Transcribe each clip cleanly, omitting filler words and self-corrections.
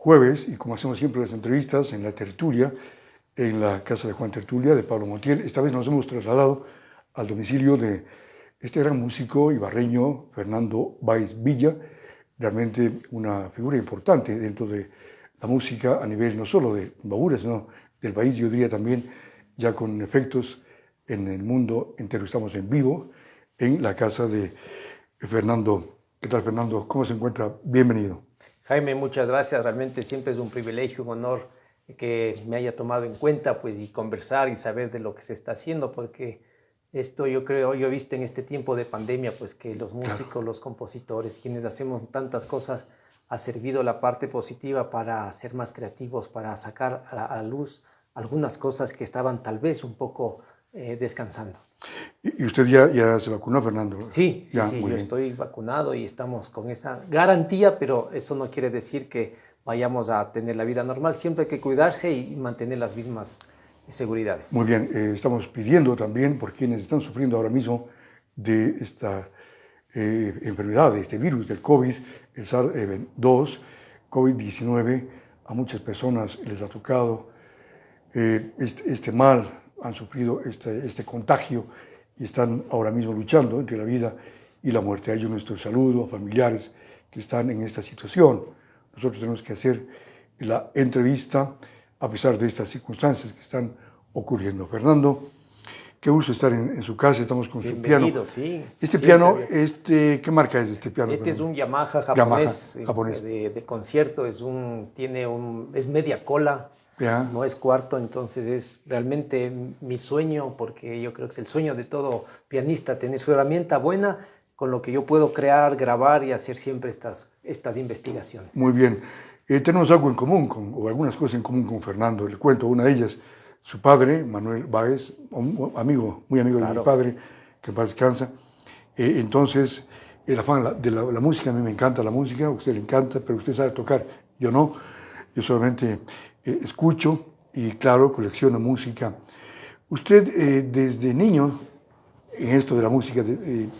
jueves, y como hacemos siempre las entrevistas en la tertulia, en la casa de Juan Tertulia, de Pablo Montiel, esta vez nos hemos trasladado al domicilio de este gran músico ibarreño, Fernando Báez Villa, realmente una figura importante dentro de la música a nivel no solo de Imbabura, sino del país, yo diría también, ya con efectos en el mundo entero. Estamos en vivo en la casa de Fernando. ¿Qué tal, Fernando? ¿Cómo se encuentra? Bienvenido. Jaime, muchas gracias. Realmente siempre es un privilegio, un honor que me haya tomado en cuenta, pues, y conversar y saber de lo que se está haciendo, porque esto yo he visto en este tiempo de pandemia, pues, que los músicos, los compositores, quienes hacemos tantas cosas, ha servido la parte positiva para ser más creativos, para sacar a la luz algunas cosas que estaban tal vez un poco descansando. ¿Y usted ya se vacunó, Fernando? Sí, ya, yo bien. estoy vacunado y estamos con esa garantía, pero eso no quiere decir que vayamos a tener la vida normal. Siempre hay que cuidarse y mantener las mismas seguridades. Muy bien, estamos pidiendo también por quienes están sufriendo ahora mismo de esta enfermedad, de este virus, del COVID, el SARS-2, COVID-19, a muchas personas les ha tocado este mal, han sufrido este contagio y están ahora mismo luchando entre la vida y la muerte. A ellos nuestro saludo, a familiares que están en esta situación. Nosotros tenemos que hacer la entrevista a pesar de estas circunstancias que están ocurriendo. Fernando, qué gusto estar en su casa, estamos con su piano. Sí. Este piano, ¿qué marca es este piano? Este es un Yamaha japonés, de concierto, es media cola. Ya. No es cuarto, entonces es realmente mi sueño, porque yo creo que es el sueño de todo pianista, tener su herramienta buena con lo que yo puedo crear, grabar y hacer siempre estas investigaciones. Muy bien. Tenemos algo en común, o algunas cosas en común con Fernando. Le cuento una de ellas. Su padre, Manuel Báez, un amigo, muy amigo de mi padre, que en paz descansa. Entonces, el afán de la música, a mí me encanta la música, a usted le encanta, pero usted sabe tocar, yo no. Yo solamente escucho y, claro, colecciono música. Usted, desde niño, en esto de la música,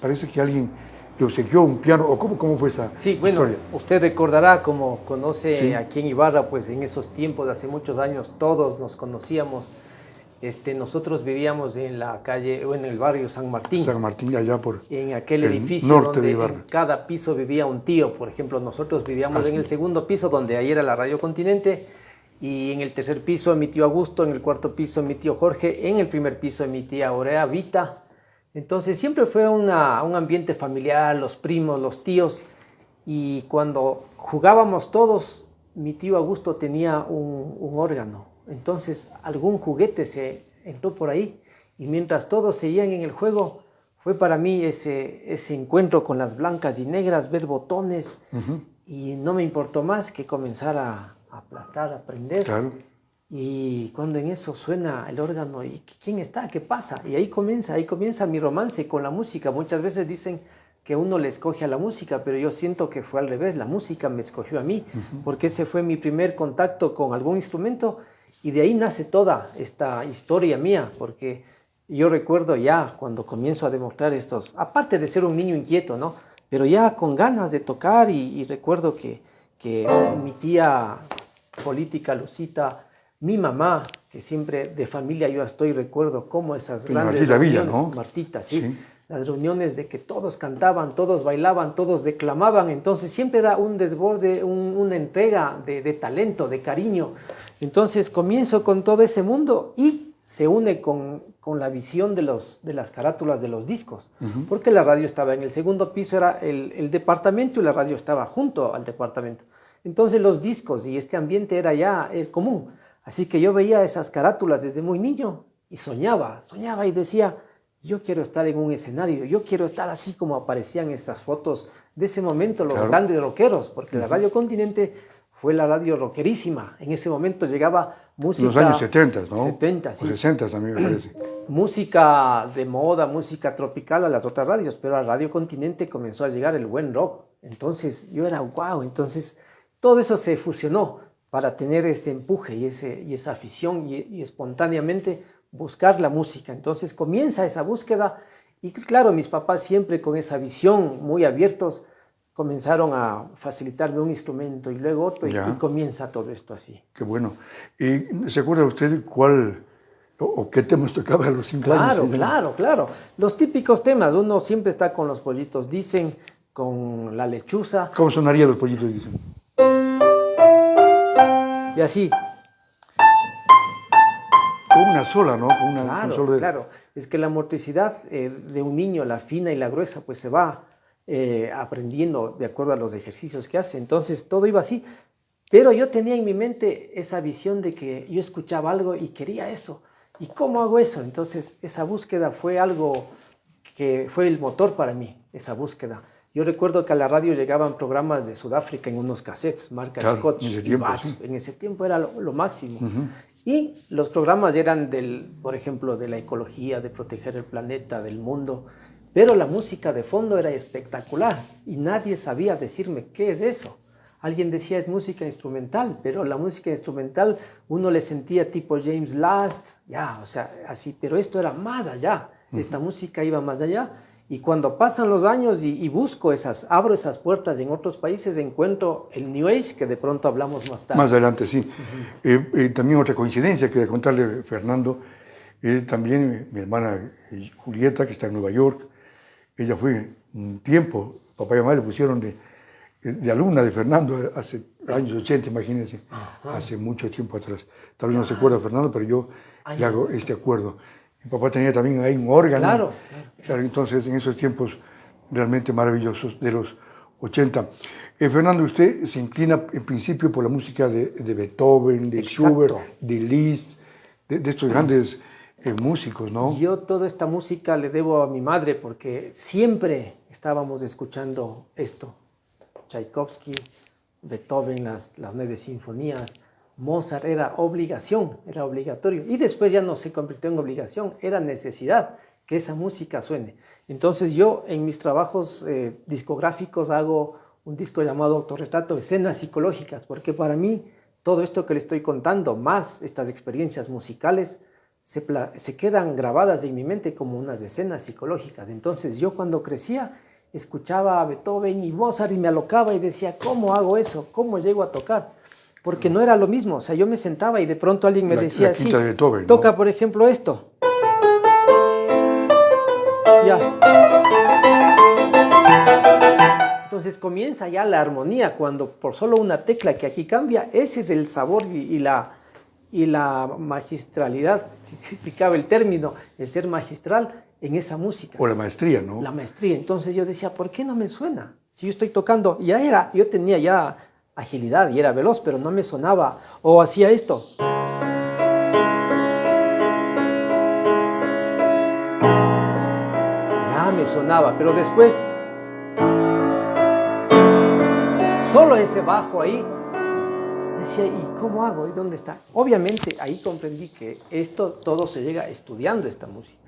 parece que alguien le obsequió un piano, o ¿cómo fue esa historia? Usted recordará, como conoce aquí en Ibarra, pues en esos tiempos, de hace muchos años, todos nos conocíamos. Nosotros vivíamos en la calle, o en el barrio San Martín. San Martín, allá por en aquel edificio norte donde de Ibarra. En cada piso vivía un tío. Por ejemplo, nosotros vivíamos en el segundo piso, donde ahí era la Radio Continente, y en el tercer piso mi tío Augusto, en el cuarto piso mi tío Jorge, en el primer piso mi tía Aurea Vita. Entonces siempre fue un ambiente familiar, los primos, los tíos, y cuando jugábamos todos, mi tío Augusto tenía un órgano. Entonces algún juguete se entró por ahí, y mientras todos seguían en el juego, fue para mí ese encuentro con las blancas y negras, ver botones, y no me importó más que comenzar a aplastar, a aprender. Claro. Y cuando en eso suena el órgano, ¿y quién está? ¿Qué pasa? Y ahí comienza mi romance con la música. Muchas veces dicen que uno le escoge a la música, pero yo siento que fue al revés. La música me escogió a mí, porque ese fue mi primer contacto con algún instrumento, y de ahí nace toda esta historia mía, porque yo recuerdo ya cuando comienzo a demostrar aparte de ser un niño inquieto, ¿no? Pero ya con ganas de tocar, y recuerdo que mi tía política, Lucita, mi mamá, que siempre de familia yo recuerdo cómo esas grandes reuniones, ¿no? Martita, sí, las reuniones de que todos cantaban, todos bailaban, todos declamaban, entonces siempre era un desborde, una entrega de talento, de cariño. Entonces comienzo con todo ese mundo y se une con la visión de las carátulas de los discos, porque la radio estaba en el segundo piso, era el departamento, y la radio estaba junto al departamento. Entonces los discos y este ambiente era ya común. Así que yo veía esas carátulas desde muy niño y soñaba y decía, yo quiero estar en un escenario, yo quiero estar así como aparecían esas fotos de ese momento, los grandes rockeros, porque la Radio Continente fue la radio rockerísima. En ese momento llegaba música... Los años 70, ¿no? 70, sí. O 60 también me parece. Música de moda, música tropical a las otras radios, pero a Radio Continente comenzó a llegar el buen rock. Entonces yo era wow, entonces todo eso se fusionó para tener ese empuje y esa afición y espontáneamente buscar la música. Entonces comienza esa búsqueda y claro, mis papás siempre con esa visión, muy abiertos, comenzaron a facilitarme un instrumento y luego otro, y comienza todo esto así. Qué bueno. ¿Y se acuerda usted cuál o qué temas tocaba a los 5 años? Claro. Los típicos temas, uno siempre está con los pollitos dicen, con la lechuza. ¿Cómo sonarían los pollitos dicen? Y así. Con una sola, ¿no? Con una, Claro. Es que la motricidad de un niño, la fina y la gruesa, pues se va aprendiendo de acuerdo a los ejercicios que hace. Entonces todo iba así. Pero yo tenía en mi mente esa visión de que yo escuchaba algo y quería eso. ¿Y cómo hago eso? Entonces esa búsqueda fue algo que fue el motor para mí, esa búsqueda. Yo recuerdo que a la radio llegaban programas de Sudáfrica en unos cassettes, marca Scotch y Bass. En ese tiempo era lo máximo. Y los programas eran, por ejemplo, de la ecología, de proteger el planeta, del mundo. Pero la música de fondo era espectacular y nadie sabía decirme qué es eso. Alguien decía es música instrumental, pero la música instrumental uno le sentía tipo James Last, o sea, así. Pero esto era más allá. Esta música iba más allá. Y cuando pasan los años y busco abro esas puertas en otros países, encuentro el New Age, que de pronto hablamos más tarde. Más adelante, sí. También otra coincidencia que contarle, Fernando, también mi hermana Julieta, que está en Nueva York, ella fue un tiempo, papá y mamá le pusieron de alumna de Fernando hace años 80, imagínense, hace mucho tiempo atrás. Tal vez no se acuerda Fernando, pero yo le hago este acuerdo. Mi papá tenía también ahí un órgano. Claro, entonces, en esos tiempos realmente maravillosos de los 80. Fernando, usted se inclina en principio por la música de Beethoven, de Schubert, de Liszt, de estos grandes músicos, ¿no? Yo toda esta música le debo a mi madre porque siempre estábamos escuchando esto. Tchaikovsky, Beethoven, las 9 sinfonías. Mozart era obligación, era obligatorio. Y después ya no se convirtió en obligación, era necesidad que esa música suene. Entonces yo en mis trabajos discográficos hago un disco llamado Autorretrato, escenas psicológicas, porque para mí todo esto que le estoy contando, más estas experiencias musicales, se quedan grabadas en mi mente como unas escenas psicológicas. Entonces yo cuando crecía escuchaba a Beethoven y Mozart y me alocaba y decía, ¿cómo hago eso? ¿Cómo llego a tocar? Porque no era lo mismo, o sea, yo me sentaba y de pronto alguien me decía, sí, Beethoven, toca ¿no? Por ejemplo esto. Ya. Entonces comienza ya la armonía, cuando por solo una tecla que aquí cambia, ese es el sabor y la magistralidad, si cabe el término, el ser magistral en esa música. O la maestría, ¿no? La maestría. Entonces yo decía, ¿por qué no me suena? Si yo estoy tocando, yo tenía ya agilidad y era veloz, pero no me sonaba. O hacía esto. Ya me sonaba, pero después solo ese bajo ahí. Decía, ¿y cómo hago? ¿Y dónde está? Obviamente ahí comprendí que esto todo se llega estudiando esta música.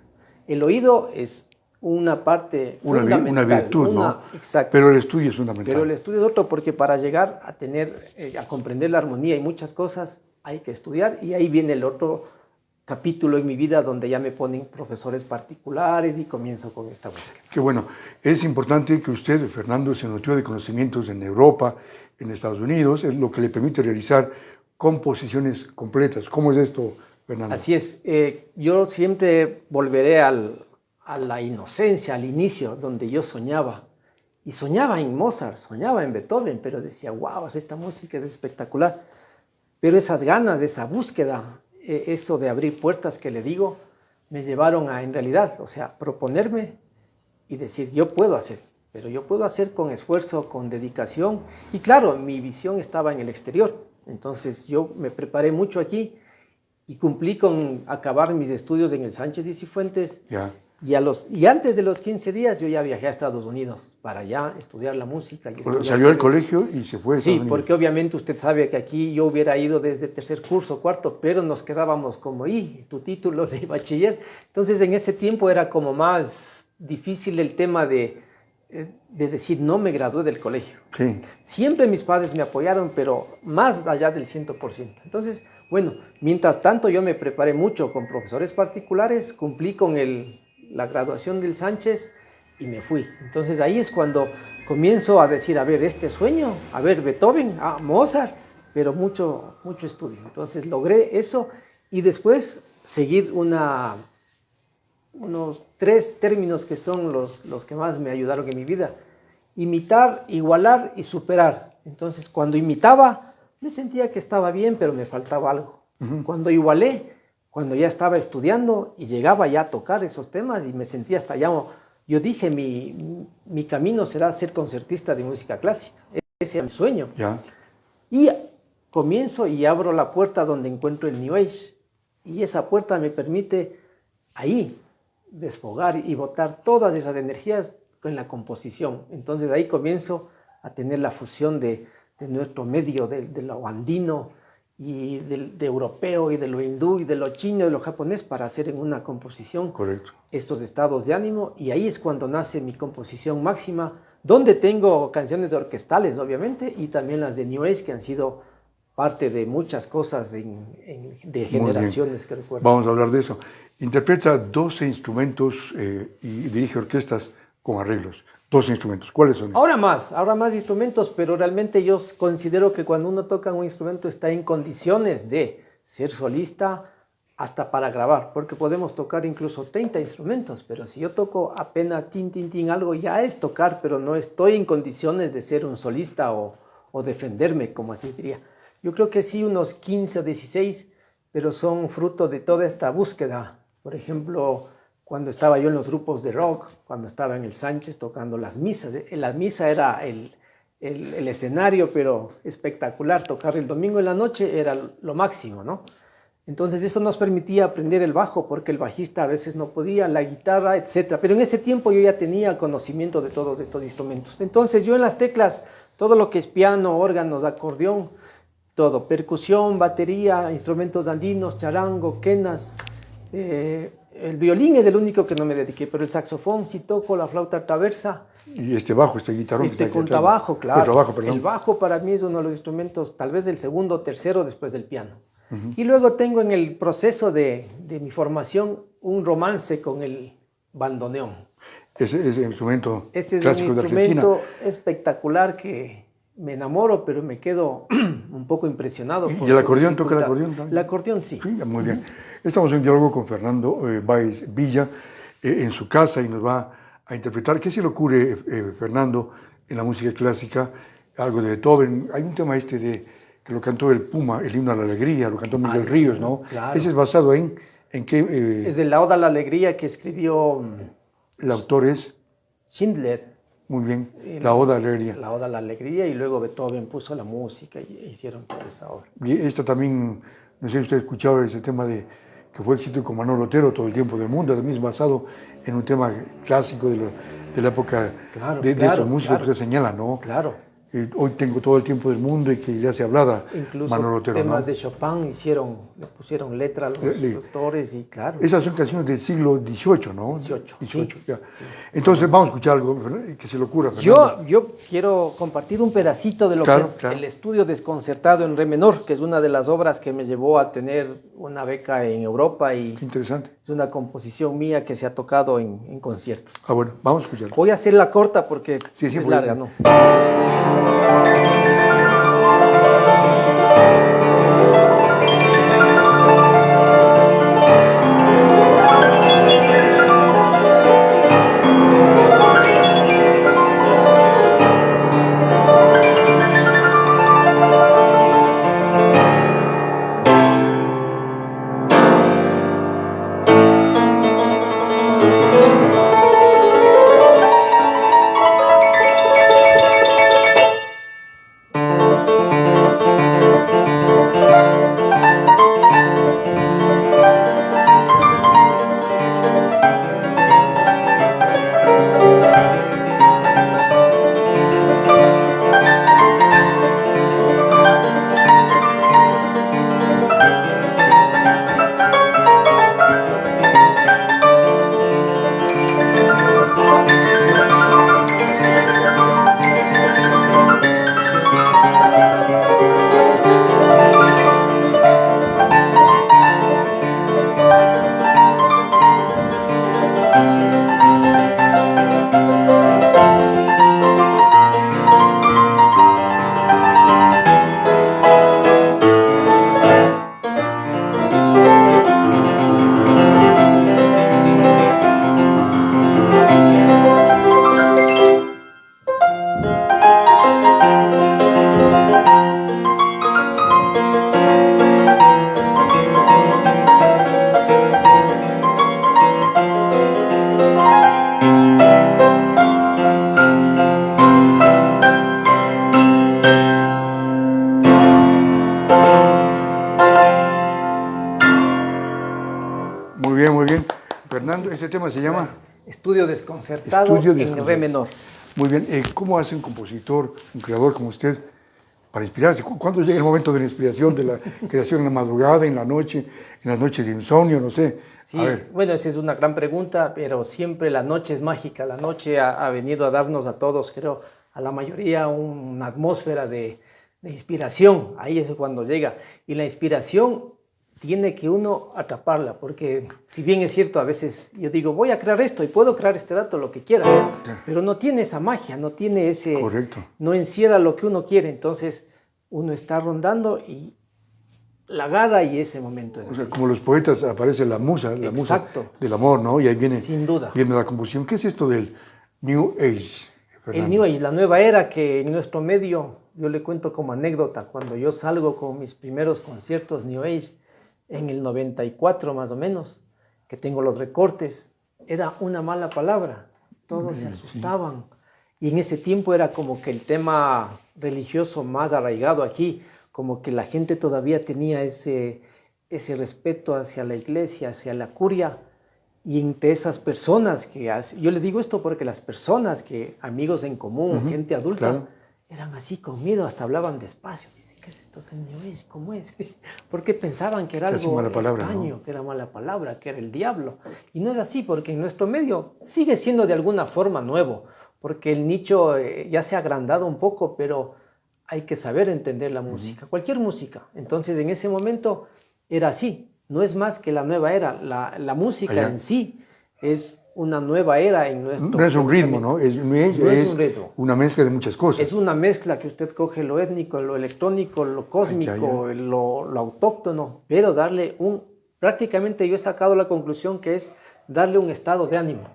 El oído es una parte fundamental. Una virtud, ¿no? Exacto. Pero el estudio es fundamental. Pero el estudio es otro, porque para llegar a a comprender la armonía y muchas cosas, hay que estudiar, y ahí viene el otro capítulo en mi vida donde ya me ponen profesores particulares y comienzo con esta búsqueda. Qué bueno. Es importante que usted, Fernando, se nutrió de conocimientos en Europa, en Estados Unidos, es lo que le permite realizar composiciones completas. ¿Cómo es esto, Fernando? Así es. Yo siempre volveré a la inocencia, al inicio, donde yo soñaba. Y soñaba en Mozart, soñaba en Beethoven, pero decía, wow, esta música es espectacular. Pero esas ganas, esa búsqueda, eso de abrir puertas que le digo, me llevaron a, en realidad, o sea, proponerme y decir, yo puedo hacer, pero yo puedo hacer con esfuerzo, con dedicación. Y claro, mi visión estaba en el exterior. Entonces yo me preparé mucho aquí y cumplí con acabar mis estudios en el Sánchez y Cifuentes. Ya. Y antes de los 15 días yo ya viajé a Estados Unidos para ya estudiar la música. Salió del colegio y se fue a Estados Sí, Unidos. porque obviamente usted sabe que aquí yo hubiera ido desde tercer curso, cuarto, pero nos quedábamos como, tu título de bachiller. Entonces en ese tiempo era como más difícil el tema de decir, no me gradué del colegio. Sí. Siempre mis padres me apoyaron, pero más allá del 100%. Entonces, bueno, mientras tanto yo me preparé mucho con profesores particulares, cumplí con la graduación del Sánchez y me fui. Entonces ahí es cuando comienzo a decir, a ver, este sueño, a ver, Beethoven, Mozart, pero mucho estudio. Entonces logré eso y después seguir unos 3 términos que son los que más me ayudaron en mi vida. Imitar, igualar y superar. Entonces cuando imitaba, me sentía que estaba bien, pero me faltaba algo. Cuando igualé, cuando ya estaba estudiando y llegaba ya a tocar esos temas y me sentía hasta allá, yo dije, mi camino será ser concertista de música clásica. Ese era mi sueño. Ya. Y comienzo y abro la puerta donde encuentro el New Age. Y esa puerta me permite ahí desfogar y botar todas esas energías en la composición. Entonces ahí comienzo a tener la fusión de nuestro medio, de lo andino y de europeo y de lo hindú y de lo chino y de lo japonés para hacer en una composición. Correcto. Estos estados de ánimo, y ahí es cuando nace mi composición máxima, donde tengo canciones orquestales obviamente y también las de New Age que han sido parte de muchas cosas de generaciones que recuerdo. Vamos a hablar de eso. Interpreta 12 instrumentos y dirige orquestas con arreglos. 12 instrumentos. ¿Cuáles son? Ahora más instrumentos, pero realmente yo considero que cuando uno toca un instrumento está en condiciones de ser solista hasta para grabar, porque podemos tocar incluso 30 instrumentos, pero si yo toco apenas tin, tin, tin, algo ya es tocar, pero no estoy en condiciones de ser un solista o defenderme, como así diría. Yo creo que sí, unos 15 o 16, pero son fruto de toda esta búsqueda. Por ejemplo, cuando estaba yo en los grupos de rock, cuando estaba en el Sánchez tocando las misas. La misa era el escenario, pero espectacular. Tocar el domingo en la noche era lo máximo, ¿no? Entonces eso nos permitía aprender el bajo, porque el bajista a veces no podía, la guitarra, etc. Pero en ese tiempo yo ya tenía conocimiento de todos estos instrumentos. Entonces yo en las teclas, todo lo que es piano, órganos, acordeón, todo, percusión, batería, instrumentos andinos, charango, quenas. El violín es el único que no me dediqué, pero el saxofón sí toco, la flauta traversa. Y bajo, guitarrón. Contrabajo, claro. Contrabajo, perdón. El bajo para mí es uno de los instrumentos, tal vez el segundo o tercero después del piano. Y luego tengo en el proceso de mi formación un romance con el bandoneón. Ese instrumento Ese es clásico un de Argentina. instrumento espectacular que me enamoro, pero me quedo un poco impresionado. ¿Y el acordeón? ¿Toca el acordeón también? El acordeón sí. Sí, muy bien. Estamos en diálogo con Fernando Báez Villa en su casa y nos va a interpretar. ¿Qué se le ocurre, Fernando, en la música clásica? Algo de Beethoven. Hay un tema que lo cantó el Puma, el himno a la alegría, lo cantó Miguel Ríos, ¿no? Claro. Ese es basado en qué... es de la Oda a la Alegría que escribió el autor es... Schindler. Muy bien, la Oda a la Alegría. La Oda a la Alegría, y luego Beethoven puso la música y hicieron toda esa obra. Y esta también, no sé si usted ha escuchado ese tema que fue éxito con Manolo Otero, Todo el tiempo del mundo, también es basado en un tema clásico de la época de estos músicos que usted señala, ¿no? Claro. Hoy tengo todo el tiempo del mundo y que ya se hablaba Incluso Manolo Otero, temas ¿no? de Chopin le pusieron letra a los autores y claro. Esas son canciones del siglo XVIII, ¿no? XVIII, ya. Sí. Entonces vamos a escuchar algo que se le ocurra, Fernando. Yo quiero compartir un pedacito de lo que es el estudio desconcertado en re menor, que es una de las obras que me llevó a tener una beca en Europa y Qué interesante. es una composición mía que se ha tocado en conciertos. Bueno, vamos a escuchar. Voy a hacerla corta porque Sí, es larga, ¿no? Fernando, este tema se llama Estudio desconcertado en re menor. Muy bien, ¿cómo hace un compositor, un creador como usted para inspirarse? ¿Cuándo llega el momento de la inspiración, de la creación en la madrugada, en la noche, en las noches de insomnio, no sé? Sí, bueno, esa es una gran pregunta, pero siempre la noche es mágica. La noche ha venido a darnos a todos, creo, a la mayoría, una atmósfera de inspiración. Ahí es cuando llega. Y la inspiración tiene que uno atraparla, porque si bien es cierto, a veces yo digo, voy a crear esto y puedo crear este dato, lo que quiera, pero no tiene esa magia, no tiene ese... Correcto. No encierra lo que uno quiere, entonces uno está rondando y la agarra y ese momento es o sea, así. como los poetas aparece la musa del amor, ¿no? Y ahí viene, sin duda, viene la composición. ¿Qué es esto del New Age, Fernando? El New Age, la nueva era que en nuestro medio, yo le cuento como anécdota, cuando yo salgo con mis primeros conciertos New Age, en el 94 más o menos, que tengo los recortes, era una mala palabra, todos se asustaban. Y en ese tiempo era como que el tema religioso más arraigado aquí, como que la gente todavía tenía ese respeto hacia la iglesia, hacia la curia, y entre esas personas yo le digo esto porque las personas amigos en común, gente adulta, eran así con miedo, hasta hablaban despacio. ¿Qué es esto del New Age? ¿Cómo es? Porque pensaban que era algo extraño, ¿no? Que era mala palabra, que era el diablo. Y no es así, porque en nuestro medio sigue siendo de alguna forma nuevo, porque el nicho ya se ha agrandado un poco, pero hay que saber entender la música, cualquier música. Entonces, en ese momento era así. No es más que la nueva era. La música en sí es una nueva era en nuestro... No es un ritmo, ¿no? Es un ritmo. Una mezcla de muchas cosas. Es una mezcla que usted coge lo étnico, lo electrónico, lo cósmico, lo autóctono, pero darle prácticamente yo he sacado la conclusión que es darle un estado de ánimo.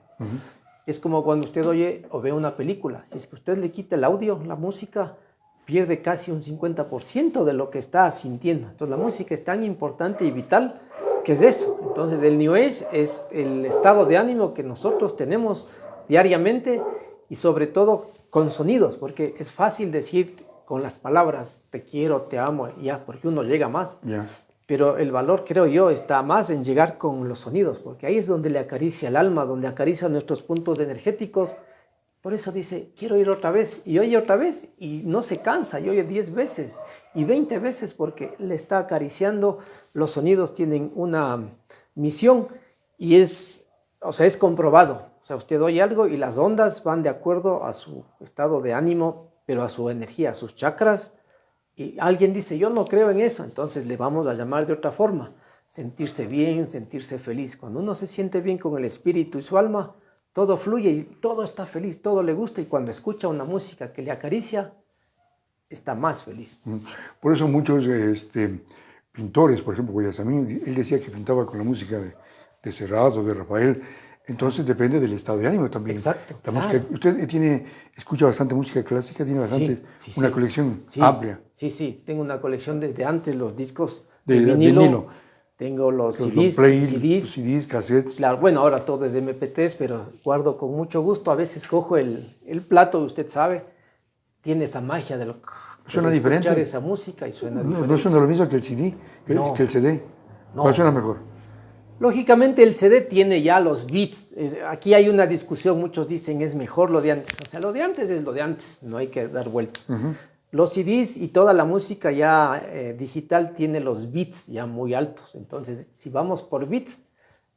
Es como cuando usted oye o ve una película. Si es que usted le quita el audio, la música pierde casi un 50% de lo que está sintiendo. Entonces la música es tan importante y vital que es eso. Entonces el New Age es el estado de ánimo que nosotros tenemos diariamente y sobre todo con sonidos, porque es fácil decir con las palabras te quiero, te amo, ya, porque uno llega más. Pero el valor, creo yo, está más en llegar con los sonidos, porque ahí es donde le acaricia el alma, donde acaricia nuestros puntos energéticos. Por eso dice, quiero ir otra vez, y oye otra vez, y no se cansa, y oye 10 veces, y 20 veces, porque le está acariciando. Los sonidos tienen una misión, y es comprobado. O sea, usted oye algo, y las ondas van de acuerdo a su estado de ánimo, pero a su energía, a sus chakras, y alguien dice, yo no creo en eso, entonces le vamos a llamar de otra forma, sentirse bien, sentirse feliz. Cuando uno se siente bien con el espíritu y su alma, todo fluye y todo está feliz, todo le gusta, y cuando escucha una música que le acaricia, está más feliz. Por eso muchos pintores, por ejemplo, Guayasamín, él decía que pintaba con la música de Serrat o de Rafael, entonces depende del estado de ánimo también. Exacto. La música, usted escucha bastante música clásica, tiene bastante, una colección amplia. Sí, tengo una colección desde antes, los discos de vinilo. Tengo los CDs, cassettes. Claro, bueno, ahora todo es de MP3, pero guardo con mucho gusto. A veces cojo el plato, usted sabe, tiene esa magia de suena diferente. Escuchar esa música y suena diferente. No suena lo mismo que el CD, que el CD. ¿Cuál suena mejor? Lógicamente el CD tiene ya los beats. Aquí hay una discusión, muchos dicen es mejor lo de antes. O sea, lo de antes es lo de antes, no hay que dar vueltas. Los CDs y toda la música ya digital tiene los bits ya muy altos. Entonces, si vamos por bits,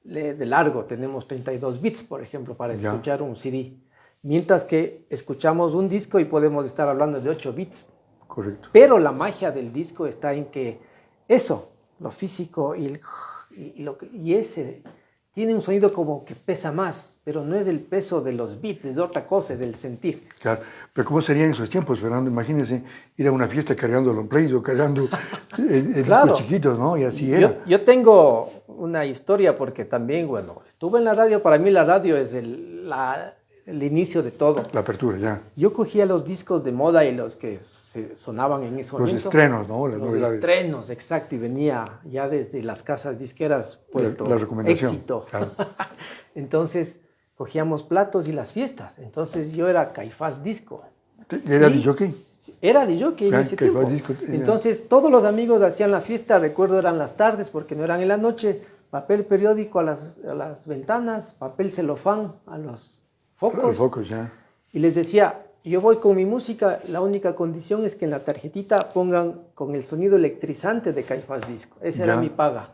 de largo tenemos 32 bits, por ejemplo, para escuchar un CD. Mientras que escuchamos un disco y podemos estar hablando de 8 bits. Correcto. Pero la magia del disco está en que eso, lo físico y ese tiene un sonido como que pesa más, pero no es el peso de los beats, es de otra cosa, es el sentir. Claro, pero ¿cómo sería en esos tiempos, Fernando? Imagínese ir a una fiesta cargando long plays o cargando discos chiquitos, ¿no? Y así era. Yo tengo una historia porque también, bueno, estuve en la radio. Para mí la radio es el inicio de todo. La apertura, ya. Yo cogía los discos de moda y los que sonaban en ese momento. Los estrenos, ¿no? Los estrenos, exacto. Y venía ya desde las casas disqueras puesto la recomendación. Éxito. Claro. Entonces cogíamos platos y las fiestas. Entonces yo era Caifás Disco. ¿Era DJ? Era DJ en ese tiempo. Entonces todos los amigos hacían la fiesta. Recuerdo eran las tardes porque no eran en la noche. papel periódico a las ventanas, papel celofán a los focos. Los focos, ya. Y les decía, yo voy con mi música, la única condición es que en la tarjetita pongan con el sonido electrizante de Caifás Disco. Esa era mi paga.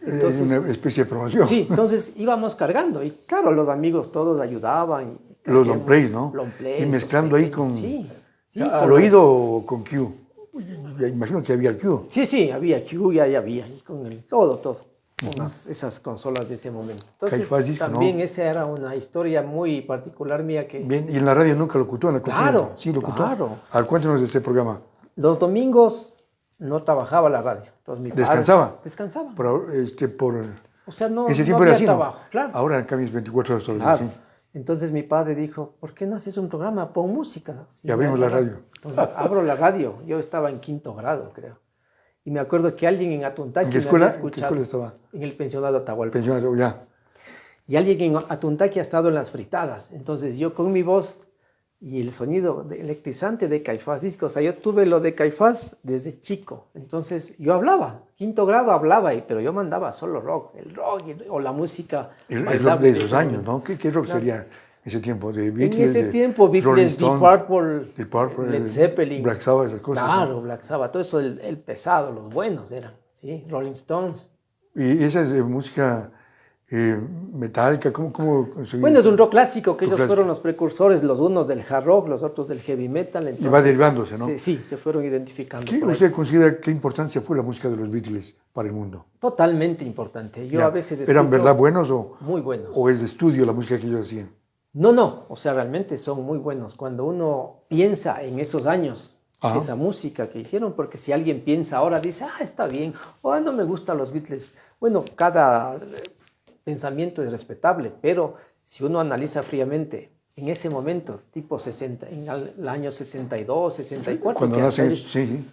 Entonces, es una especie de promoción. Sí, entonces íbamos cargando y claro, los amigos todos ayudaban. Los long play, ¿no? Long play, y mezclando ahí con... Sí, ¿Al oído o con Q? Ya imagino que había el Q. Sí, había Q, ya había, y con el todo. Con esas consolas de ese momento. Entonces, Disco, también ¿no? esa era una historia muy particular mía que... Bien, y en la radio nunca locutó, en la Continental. Claro, Sí, locutó. claro. A ver, cuéntanos de ese programa. Los domingos no trabajaba la radio. Entonces, mi padre ¿Descansaba? Descansaba. Por O sea, no, ese no tiempo había era así, trabajo, ¿no? claro. Ahora en cambio es 24 horas todo el Claro. día, sí. Entonces mi padre dijo, ¿por qué no haces un programa? Pon música. Y abrimos la radio. Entonces abro la radio. Yo estaba en 5º grado, creo. Y me acuerdo que alguien en Atuntaqui ¿En qué escuela, me había escuchado. ¿En qué escuela estaba? En el pensionado Atahualpa. Pensionado, ya. Y alguien en Atuntaqui ha estado en las fritadas. Entonces yo con mi voz y el sonido electrizante de Caifás Disco, o sea, yo tuve lo de Caifás desde chico. Entonces yo hablaba, 5º grado hablaba, pero yo mandaba solo rock, el rock o la música. El rock de esos años, ¿no? ¿Qué rock sería ese tiempo? ¿De Beatles? En ese tiempo, Beatles, Deep Purple, Led Zeppelin. Black Sabbath, esas cosas. Claro, ¿no? Black Sabbath, todo eso, el pesado, los buenos eran, ¿sí? Rolling Stones. Y esa es música metálica, ¿cómo Bueno, es un rock clásico, que rock ellos clásico. fueron los precursores, los unos del hard rock, los otros del heavy metal. Entonces, Y va derivándose, ¿no? Sí, se fueron identificando. ¿Qué por ahí. usted considera qué importancia fue la música de los Beatles para el mundo? Totalmente importante. Yo Ya. a veces escucho... ¿Eran verdad buenos Muy buenos. o es de estudio la música que ellos hacían? No, o sea, realmente son muy buenos. Cuando uno piensa en esos años, Ajá. esa música que hicieron, porque si alguien piensa ahora, dice, está bien, o no me gustan los Beatles. Bueno, cada pensamiento es respetable, pero si uno analiza fríamente, en ese momento, tipo 60, en el año 62, 64, Cuando que nacen, hasta sí.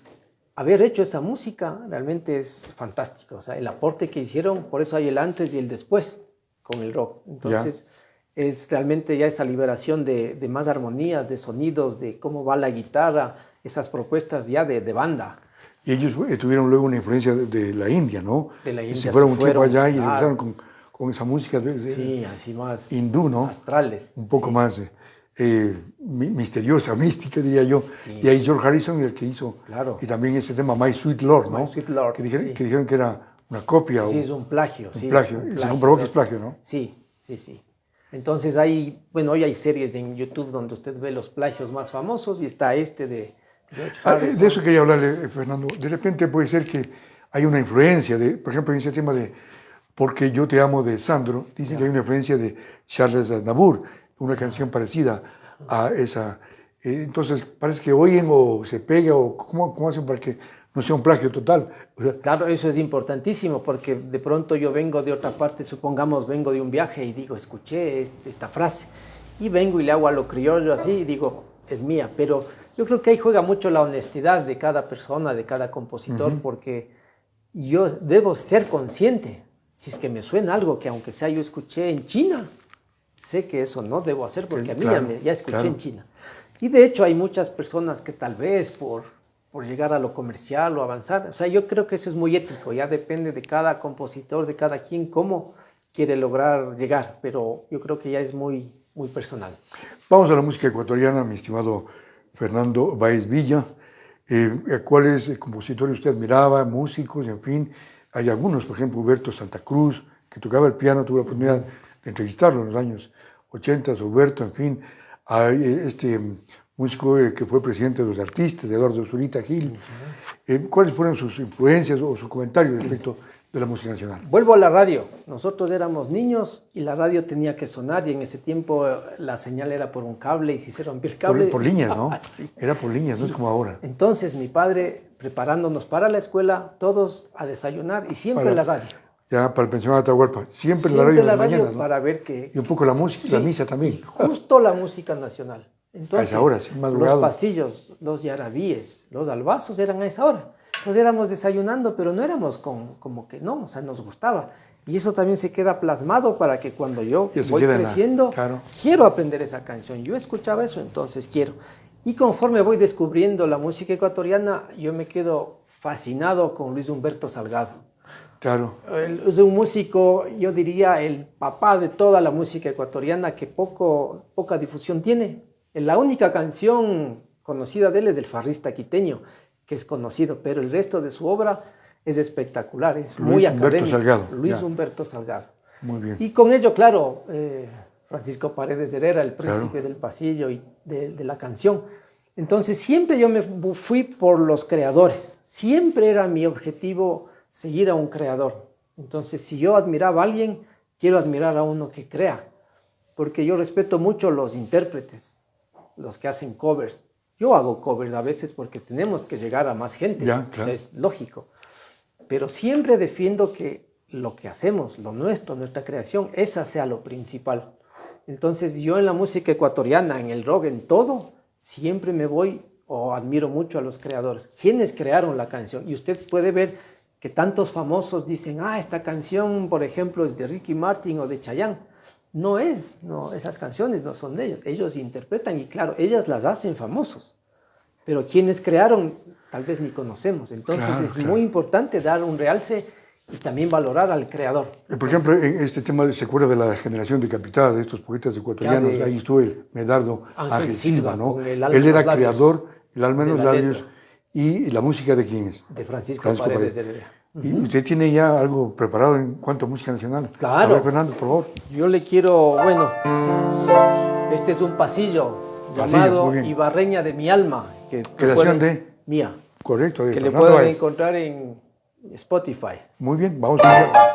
haber hecho esa música realmente es fantástico. O sea, el aporte que hicieron, por eso hay el antes y el después con el rock. Entonces, es realmente ya esa liberación de más armonías, de sonidos, de cómo va la guitarra, esas propuestas ya de banda. Y ellos tuvieron luego una influencia de la India, ¿no? De la Y India se fueron un tiempo fueron, allá y claro. regresaron con esa música Sí, así más hindú, ¿no? astrales. Un poco sí. más misteriosa, mística, diría yo. Sí. Y ahí George Harrison, el que hizo, Claro. y también ese tema My Sweet Lord, ¿no? My Sweet Lord, que dijeron, sí. que dijeron que era una copia. Sí, o es un plagio. un Sí, plagio. es un Se plagio, comprobó que es plagio, ¿no? Sí. Entonces hoy hay series en YouTube donde usted ve los plagios más famosos y está este de George Harrison. De eso quería hablarle, Fernando. De repente puede ser que hay una influencia, por ejemplo, en ese tema de Porque yo te amo de Sandro, dicen que hay una influencia de Charles Aznavour, una canción parecida a esa. Entonces, parece que oyen o se pega, o ¿cómo hacen para que no sea un plagio total? O sea, Claro, eso es importantísimo porque de pronto yo vengo de otra parte, supongamos vengo de un viaje y digo, escuché esta frase y vengo y le hago a lo criollo así y digo, es mía, pero yo creo que ahí juega mucho la honestidad de cada persona, de cada compositor, porque yo debo ser consciente, si es que me suena algo que aunque sea yo escuché en China, sé que eso no debo hacer porque a mí claro, ya escuché claro. en China. Y de hecho hay muchas personas que tal vez por llegar a lo comercial o avanzar, o sea, yo creo que eso es muy ético, ya depende de cada compositor, de cada quien, cómo quiere lograr llegar, pero yo creo que ya es muy, muy personal. Vamos a la música ecuatoriana, mi estimado Fernando Báez Villa. ¿Cuáles compositores usted admiraba, músicos, en fin? Hay algunos, por ejemplo, Huberto Santa Cruz, que tocaba el piano, tuve la oportunidad de entrevistarlo en los años 80, Huberto, en fin. Hay este músico que fue presidente de los artistas, Eduardo Zurita Gil. ¿Cuáles fueron sus influencias o sus comentarios respecto de la música nacional? Vuelvo a la radio. Nosotros éramos niños y la radio tenía que sonar y en ese tiempo la señal era por un cable y si se rompía el cable... Por línea, ¿no? Sí. Era por línea, no es como ahora. Entonces mi padre, preparándonos para la escuela, todos a desayunar y siempre la radio. Ya para el pensionado de Atahualpa, siempre la Siempre radio en la las radio mañanas, ¿no? para ver que... Y un poco la música, la misa también. Y justo la música nacional. Entonces, a esa hora, sí, madrugado. los pasillos, los yarabíes, los albazos eran a esa hora. Entonces éramos desayunando, pero no éramos como que no, o sea, nos gustaba. Y eso también se queda plasmado para que cuando yo Ya se voy queda creciendo, claro. quiero aprender esa canción. Yo escuchaba eso, entonces quiero. Y conforme voy descubriendo la música ecuatoriana, yo me quedo fascinado con Luis Humberto Salgado. Claro. Es un músico, yo diría, el papá de toda la música ecuatoriana que poca difusión tiene. La única canción conocida de él es del Farrista Quiteño, que es conocido, pero el resto de su obra es espectacular, es muy académico. Luis Humberto Salgado. Muy bien. Y con ello, claro, Francisco Paredes Herrera, el príncipe del pasillo y de la canción. Entonces siempre yo me fui por los creadores, siempre era mi objetivo seguir a un creador. Entonces si yo admiraba a alguien, quiero admirar a uno que crea, porque yo respeto mucho los intérpretes, los que hacen covers. Yo hago covers a veces porque tenemos que llegar a más gente, claro. O sea, es lógico, pero siempre defiendo que lo que hacemos, lo nuestro, nuestra creación, esa sea lo principal. Entonces yo en la música ecuatoriana, en el rock, en todo, siempre me voy o admiro mucho a los creadores. ¿Quiénes crearon la canción? Y usted puede ver que tantos famosos dicen, esta canción, por ejemplo, es de Ricky Martin o de Chayanne. No, esas canciones no son de ellos. Ellos interpretan y claro, ellas las hacen famosos. Pero quienes crearon, tal vez ni conocemos. Entonces es muy importante dar un realce y también valorar al creador. Por ejemplo, en este tema se acuerda de la generación decapitada de estos poetas ecuatorianos. Ahí estuvo el Medardo Ángel Silva, ¿no? Él era creador, el alma en los labios. ¿Y la música de quién es? De Francisco Paredes Herrera. ¿Y usted tiene ya algo preparado en cuanto a música nacional? Claro. A ver, Fernando, por favor. Yo le quiero, este es un pasillo llamado Ibarreña de mi alma. Creación de... Mía. Correcto. Que le pueden encontrar en Spotify. Muy bien, vamos a escuchar.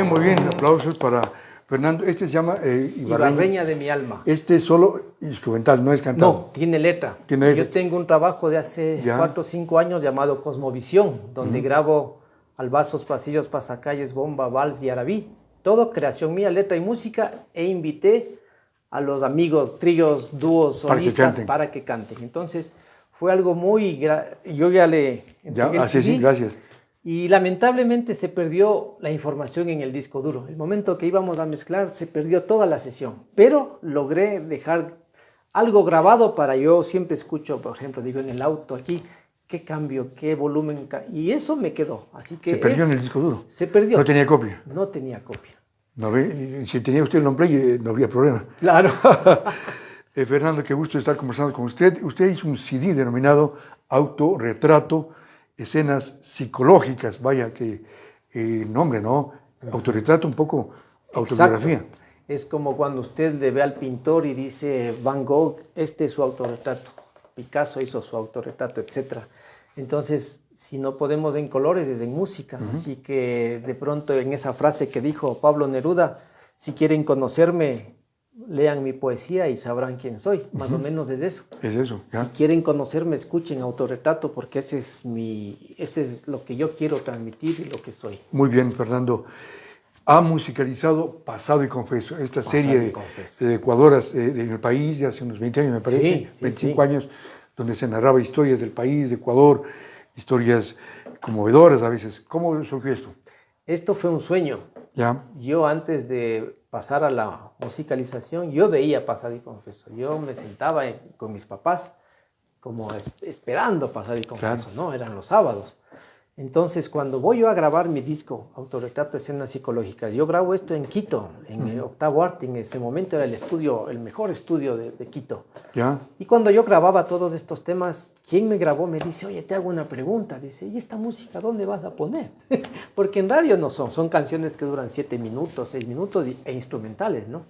Muy bien, aplausos para Fernando. Este se llama Ibarreña de mi alma. Este es solo instrumental, no es cantado. No, tiene letra. Yo tengo un trabajo de hace 4 o 5 años llamado Cosmovisión, donde grabo albazos, pasillos, pasacalles, bomba, vals y arabí. Todo creación mía, letra y música, e invité a los amigos, tríos, dúos, solistas para que canten. Entonces fue algo muy... Yo ya le... sí, gracias. Y lamentablemente se perdió la información en el disco duro. El momento que íbamos a mezclar se perdió toda la sesión, pero logré dejar algo grabado para yo siempre escucho, por ejemplo, digo en el auto aquí, qué cambio, qué volumen, y eso me quedó. Así que se perdió en el disco duro. Se perdió. No tenía copia. No tenía copia. No, si tenía usted el nombre, no había problema. Claro. Fernando, qué gusto estar conversando con usted. Usted hizo un CD denominado Autorretrato, escenas psicológicas, vaya que nombre, ¿no? Autorretrato, un poco autobiografía. Exacto. Es como cuando usted le ve al pintor y dice, Van Gogh, este es su autorretrato, Picasso hizo su autorretrato, etc. Entonces, si no podemos en colores, es en música. Así que de pronto en esa frase que dijo Pablo Neruda, si quieren conocerme, lean mi poesía y sabrán quién soy, más o menos es eso. Es eso, ¿ya? Si quieren conocerme, escuchen Autorretrato, porque ese es lo que yo quiero transmitir y lo que soy. Muy bien, Fernando. Ha musicalizado Pasado y Confeso, esta serie de ecuadoras en el país de hace unos 20 años, me parece, 25 años, donde se narraba historias del país, de Ecuador, historias conmovedoras a veces. ¿Cómo surgió esto? Esto fue un sueño. ¿Ya? Yo antes de pasar a la musicalización, yo veía Pasado y Confeso. Yo me sentaba con mis papás como esperando Pasado y Confeso, ¿no? Eran los sábados. Entonces, cuando voy yo a grabar mi disco, Autorretrato, Escenas Psicológicas, yo grabo esto en Quito, en el Octavo Arte. En ese momento era el mejor estudio de Quito. ¿Ya? Y cuando yo grababa todos estos temas, quien me grabó me dice, oye, te hago una pregunta. Dice, ¿y esta música dónde vas a poner? Porque en radio no son canciones que duran 7 minutos, 6 minutos e instrumentales, ¿no?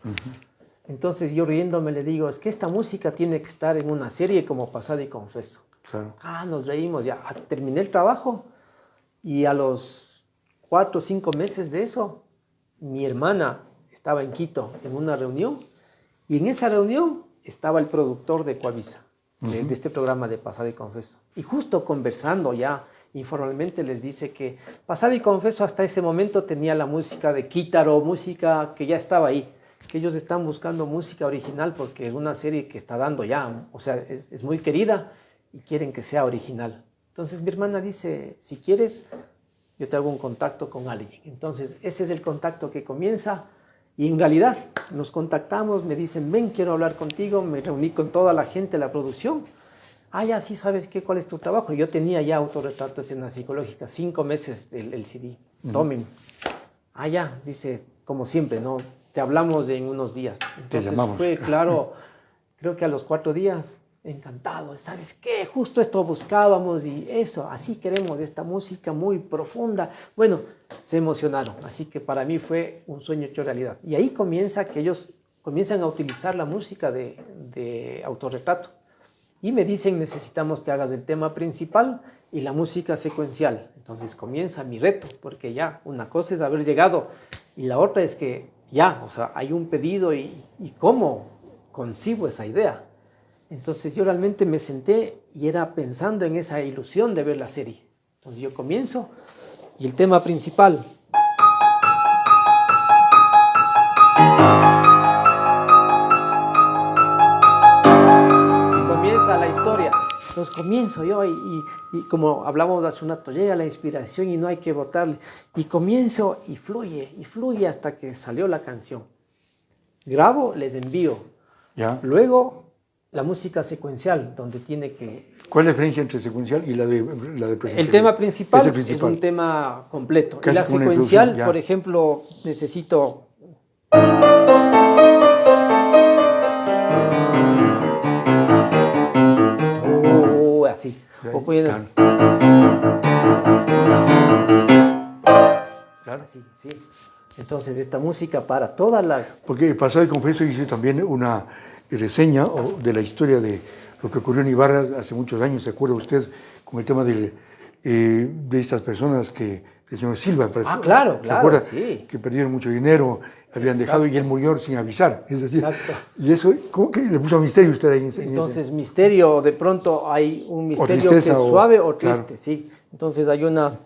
Entonces yo riéndome le digo, es que esta música tiene que estar en una serie como Pasado y Confeso. Claro. Nos reímos ya. Terminé el trabajo y a los 4 o 5 meses de eso, mi hermana estaba en Quito en una reunión y en esa reunión estaba el productor de Coavisa, de este programa de Pasado y Confeso. Y justo conversando ya informalmente les dice que Pasado y Confeso hasta ese momento tenía la música de Quítaro, música que ya estaba ahí, que ellos están buscando música original porque es una serie que está dando ya, o sea, es muy querida y quieren que sea original. Entonces mi hermana dice, si quieres, yo te hago un contacto con alguien. Entonces ese es el contacto que comienza y en realidad nos contactamos, me dicen, ven, quiero hablar contigo, me reuní con toda la gente de la producción. Ya sí, ¿sabes qué? ¿Cuál es tu trabajo? Yo tenía ya Autorretrato, Escenas Psicológicas, 5 meses el CD, tomen. Ya, dice, como siempre, ¿no? Te hablamos en unos días. Entonces fue, claro, creo que a los 4 días, encantado, ¿sabes qué? Justo esto buscábamos y eso, así queremos, esta música muy profunda. Bueno, se emocionaron, así que para mí fue un sueño hecho realidad. Y ahí comienza que ellos comienzan a utilizar la música de Autorretrato. Y me dicen, necesitamos que hagas el tema principal y la música secuencial. Entonces comienza mi reto, porque ya una cosa es haber llegado y la otra es que ya, o sea, hay un pedido y cómo concibo esa idea. Entonces yo realmente me senté y era pensando en esa ilusión de ver la serie. Entonces yo comienzo y el tema principal. Y comienza la historia. Entonces comienzo yo y como hablamos hace un rato, llega la inspiración y no hay que botarle. Y comienzo y fluye hasta que salió la canción. Grabo, les envío. ¿Ya? Luego la música secuencial, donde tiene que... ¿Cuál es la diferencia entre secuencial y la de presentación? El tema principal es un tema completo. Y la secuencial, por ejemplo, necesito... así. O pueden... Claro. Así, sí. Entonces, esta música para todas las... Porque Pasado y Confeso hice también una reseña de la historia de lo que ocurrió en Ibarra hace muchos años, ¿se acuerda usted? Con el tema de estas personas el señor Silva, parece. Claro, ¿se acuerda? Sí. Que perdieron mucho dinero, habían dejado y él murió sin avisar. Es decir, y eso, ¿cómo que le puso misterio usted ahí? Entonces, misterio, de pronto hay un misterio que es suave o triste, claro. Sí. Entonces hay una...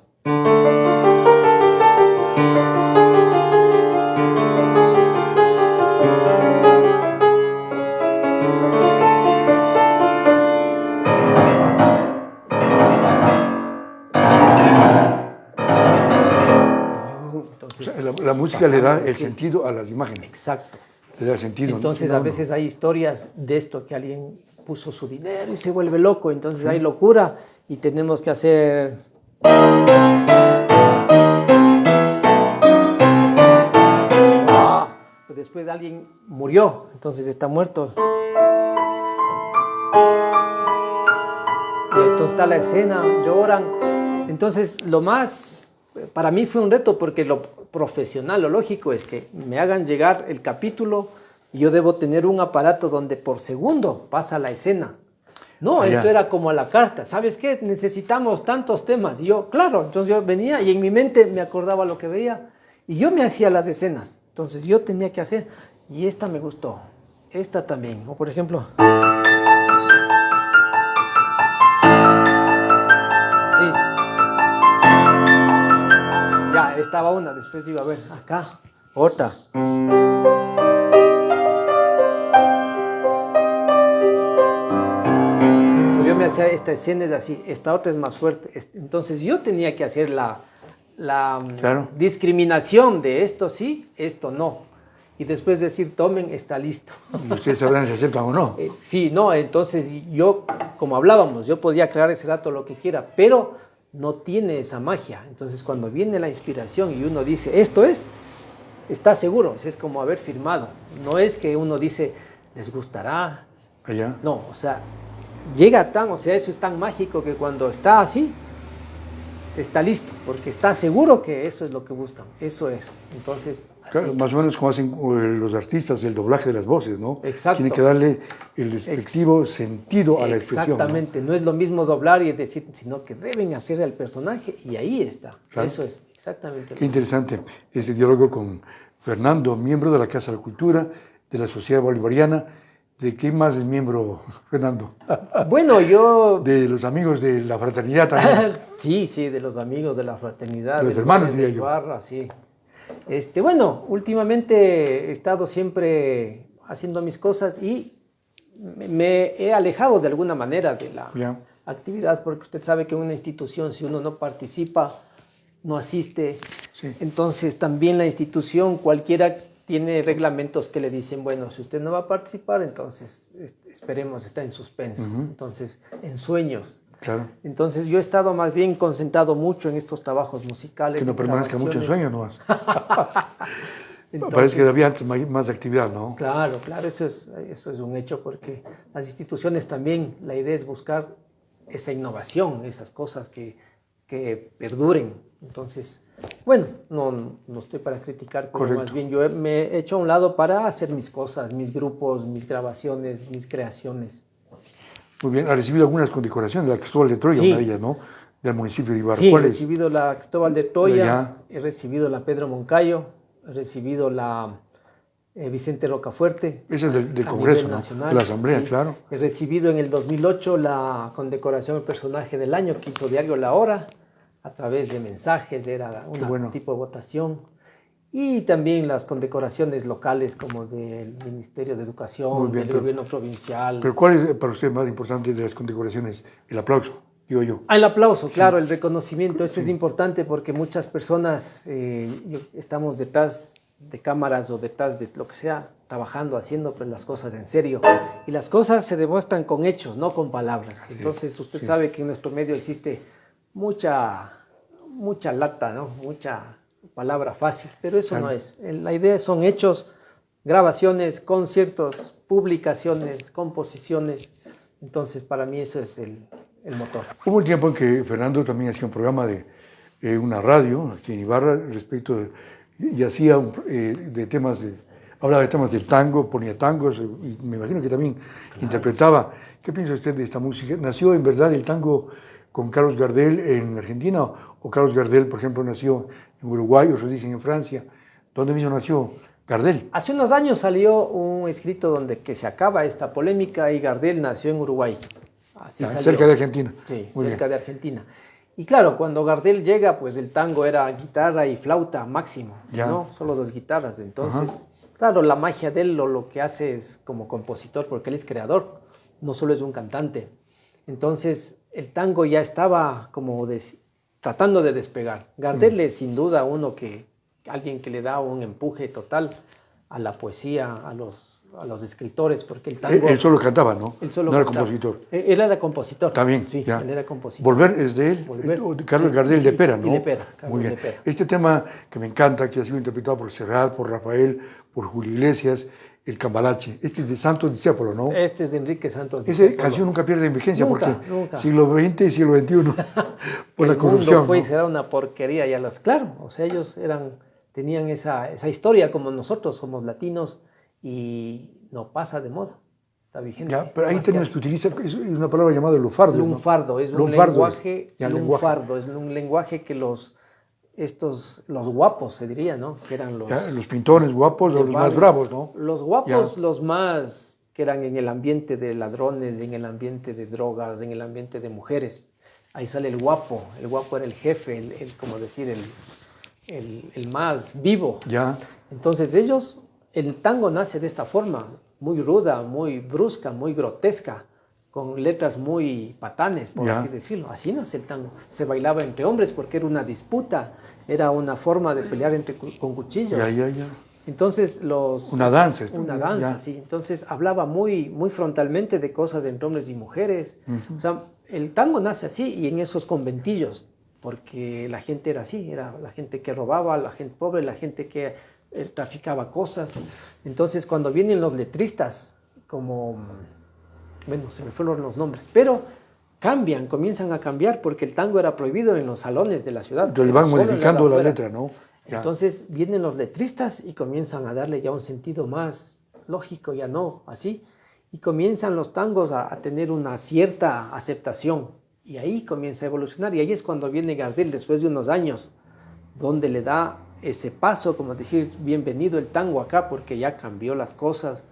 La música le da el sentido a las imágenes. Exacto. Le da sentido. Entonces, a veces hay historias de esto que alguien puso su dinero y se vuelve loco. Entonces, hay locura y tenemos que hacer... Después alguien murió, entonces está muerto. Y entonces está la escena, lloran. Entonces, para mí fue un reto porque lo profesional, lo lógico es que me hagan llegar el capítulo y yo debo tener un aparato donde por segundo pasa la escena. No, esto era como a la carta. ¿Sabes qué? Necesitamos tantos temas. Y yo, claro, entonces yo venía y en mi mente me acordaba lo que veía y yo me hacía las escenas. Entonces yo tenía que hacer. Y esta me gustó. Esta también. O por ejemplo. Sí. Ya, estaba una. Después iba a ver. Acá. Otra. Pues yo me hacía esta escena es así. Esta otra es más fuerte. Entonces yo tenía que hacer la Claro. discriminación de esto sí, esto no. Y después decir, tomen, está listo. Y ustedes sabrán si aceptan o no. Sí, no, entonces yo, como hablábamos, yo podía crear ese rato lo que quiera, pero no tiene esa magia. Entonces cuando viene la inspiración y uno dice, esto es, está seguro, es como haber firmado. No es que uno dice, les gustará. Allá. No, o sea, llega tan, o sea, eso es tan mágico que cuando está así, está listo, porque está seguro que eso es lo que buscan, eso es. Entonces, Claro, más o menos como hacen los artistas el doblaje de las voces, ¿no? Exacto. Tienen que darle el respectivo sentido a la expresión. Exactamente, ¿no? Es lo mismo doblar y decir, sino que deben hacer al personaje y ahí está. Claro. Eso es exactamente. Qué interesante este diálogo con Fernando, miembro de la Casa de la Cultura, de la Sociedad Bolivariana. ¿De qué más es miembro, Fernando? Bueno, yo... De los amigos de la fraternidad también. Sí, de los amigos de la fraternidad. De los hermanos, diría yo. Barra, sí. Bueno, últimamente he estado siempre haciendo mis cosas y me he alejado de alguna manera de la actividad, porque usted sabe que en una institución, si uno no participa, no asiste, Sí. entonces también la institución, cualquiera tiene reglamentos que le dicen, bueno, si usted no va a participar, entonces esperemos, está en suspenso, entonces en sueños. Claro. Entonces yo he estado más bien concentrado mucho en estos trabajos musicales. Que no permanezca mucho en sueño nomás. Entonces, parece que había antes más actividad, ¿no? Claro, eso es un hecho, porque las instituciones también, la idea es buscar esa innovación, esas cosas que perduren. Entonces, bueno, no estoy para criticar, pero Correcto. más bien yo me he hecho a un lado para hacer mis cosas, mis grupos, mis grabaciones, mis creaciones. Muy bien, ha recibido algunas condecoraciones, la Cristóbal de Troya, Sí. una de ellas, ¿no? Del municipio de Ibarra. Sí, he ¿Cuál es? recibido la Cristóbal de Troya, Ya. he recibido la Pedro Moncayo, he recibido la Vicente Rocafuerte. Ese es del a Congreso, nivel ¿no? nacional, De la Asamblea, sí. claro. He recibido en el 2008 la condecoración del personaje del año que hizo Diario La Hora, a través de mensajes, era un tipo de votación. Y también las condecoraciones locales como del Ministerio de Educación, del gobierno provincial. Pero ¿cuál es para usted más importante de las condecoraciones? El aplauso, digo yo. El aplauso, claro, el reconocimiento, eso es importante porque muchas personas estamos detrás de cámaras o detrás de lo que sea, trabajando, haciendo pues, las cosas en serio. Y las cosas se demuestran con hechos, no con palabras. Entonces usted sabe que en nuestro medio existe mucha lata, ¿no? Mucha palabra fácil, pero eso no es. La idea son hechos, grabaciones, conciertos, publicaciones, composiciones. Entonces, para mí eso es el motor. Hubo un tiempo en que Fernando también hacía un programa de una radio aquí en Ibarra respecto y hacía hablaba de temas del tango, ponía tangos y me imagino que también interpretaba. ¿Qué piensa usted de esta música? ¿Nació en verdad el tango con Carlos Gardel en Argentina o Carlos Gardel, por ejemplo, nació en Uruguay, otros dicen en Francia? ¿Dónde mismo nació Gardel? Hace unos años salió un escrito donde que se acaba esta polémica y Gardel nació en Uruguay. Así salió. Cerca de Argentina. Sí, Muy cerca bien. de Argentina. Y claro, cuando Gardel llega, pues el tango era guitarra y flauta máximo, ¿no? Solo dos guitarras. Entonces, claro, la magia de él lo que hace es como compositor, porque él es creador, no solo es un cantante. Entonces, el tango ya estaba como tratando de despegar. Gardel es sin duda alguien que le da un empuje total a la poesía, a los escritores, porque el tango... Él solo cantaba, ¿no? Él solo no era cantaba. compositor. Él era compositor. También, sí, ya. Él era compositor. Volver es de él, Volver, Carlos Gardel de Pera, ¿no? Y de Pera, Carlos Muy bien. de Pera. Este tema que me encanta, que ha sido interpretado por Serrat, por Rafael, por Julio Iglesias, el Cambalache. Este es de Santos Discépolo, ¿no? Este es de Enrique Santos Esa Discépolo. canción nunca pierde vigencia Nunca, porque nunca. siglo XX y siglo XXI, por la corrupción. El mundo fue y ¿no? será una porquería. Claro, o sea, ellos tenían esa historia como nosotros, somos latinos y no pasa de moda, está vigente. Ya, pero hay términos que utiliza, es una palabra llamada lunfardo. Lunfardo, ¿no? es un lenguaje, lunfardo, es un lenguaje que los los guapos, se diría, ¿no? Que eran los... Ya, los pintones guapos o los más bravos, ¿no? Los guapos, Ya. los más que eran en el ambiente de ladrones, en el ambiente de drogas, en el ambiente de mujeres. Ahí sale el guapo era el jefe, como decir, el más vivo. Ya. Entonces el tango nace de esta forma, muy ruda, muy brusca, muy grotesca, con letras muy patanes, por así decirlo. Así nace el tango. Se bailaba entre hombres porque era una disputa, era una forma de pelear con cuchillos. Ya. Entonces Una danza. Una danza, sí. Entonces hablaba muy, muy frontalmente de cosas entre hombres y mujeres. O sea, el tango nace así y en esos conventillos, porque la gente era así, era la gente que robaba, la gente pobre, la gente que traficaba cosas. Entonces cuando vienen los letristas, bueno, se me fueron los nombres, pero comienzan a cambiar porque el tango era prohibido en los salones de la ciudad. Entonces van modificando la letra, ¿no? Ya. Entonces vienen los letristas y comienzan a darle ya un sentido más lógico, ya no así, y comienzan los tangos a tener una cierta aceptación, y ahí comienza a evolucionar, y ahí es cuando viene Gardel después de unos años, donde le da ese paso, como decir, bienvenido el tango acá, porque ya cambió las cosas,